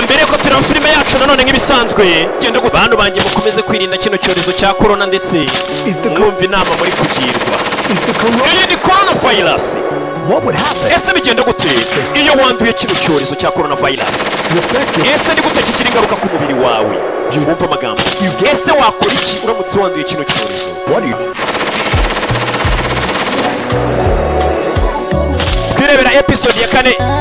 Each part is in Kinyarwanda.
mbere ko turaba filime yacu nanone nk'ibisanzwe genda bantu banjye mukomeze kwirinda kino cyorezo cya corona ndetse mwumva inama muri kugirwa. Iyi ni coronavirus. Ese bigenda gute iyo wanduye kino cyorezo cya coronavirus? Ese ni gute kigira ingaruka ku mubiri wawe? Wumva amagambo. Ese wakora iki uramutse wanduye kino cyorezo? Twirebera episode ya 4.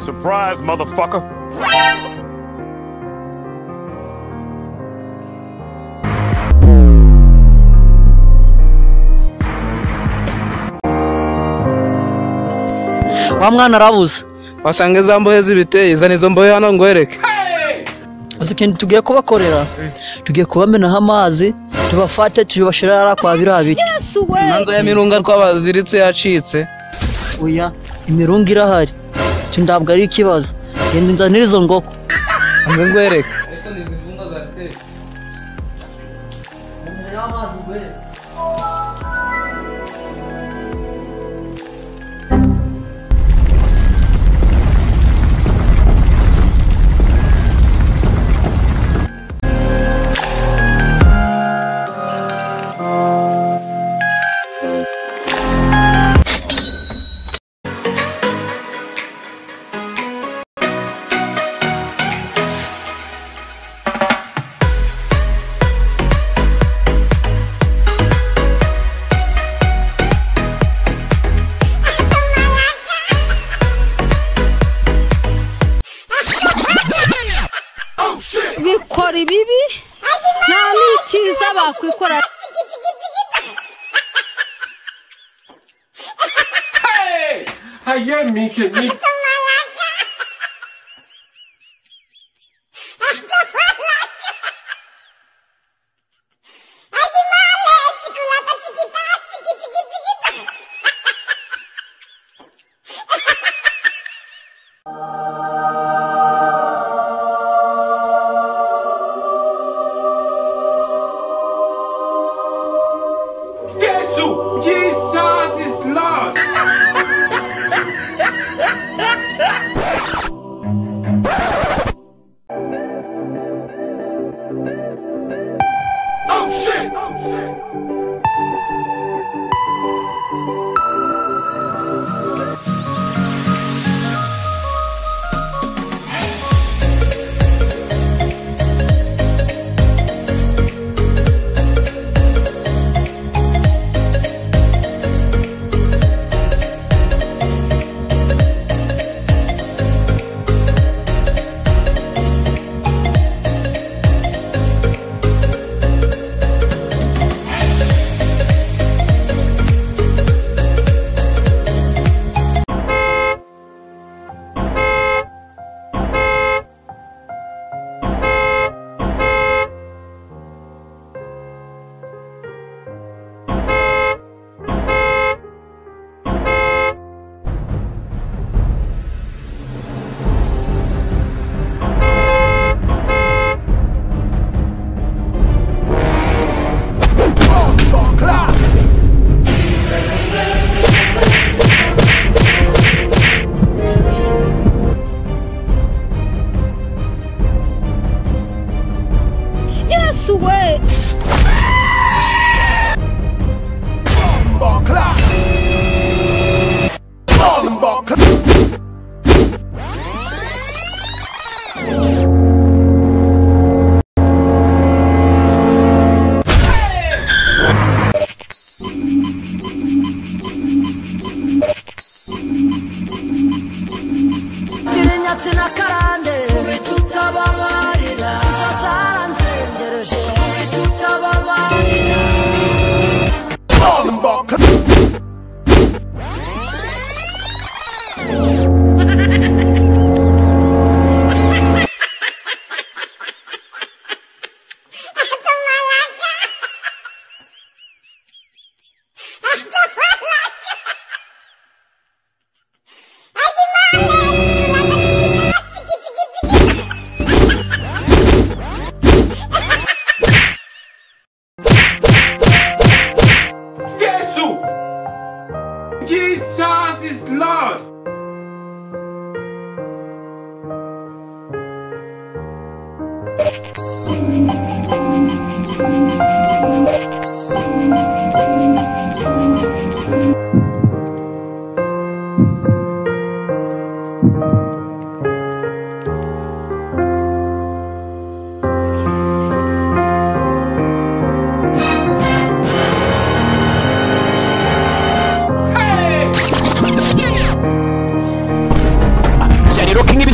Surprise, motherfucker. Wa mwana arabuze wasanga izo mbohe z'ibiteye izana izo mbohe hano ngwereke. uzi ikintu tugiye kubakorera, tugiye kubamenaho amazi tubafate tubashirara kwa biriya biti. Imanza ya mirunga twabaziritse yacitse. Oya imirunga irahari ndabwo ari ikibazo, genda nzanira izo ngoko nze ngwereke. bakora ibibi nta n'ikiza bakwikora. Jesus is Lord. Oh shit! Oh shit! Yes, way. Jesus is Lord.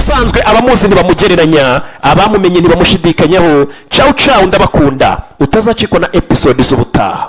nk'ibisanzwe abamuzi ntibamugereranya abamumenye ntibamushidikanyaho. ciao ciao ndabakunda utazacikwa na episode z'ubutaha.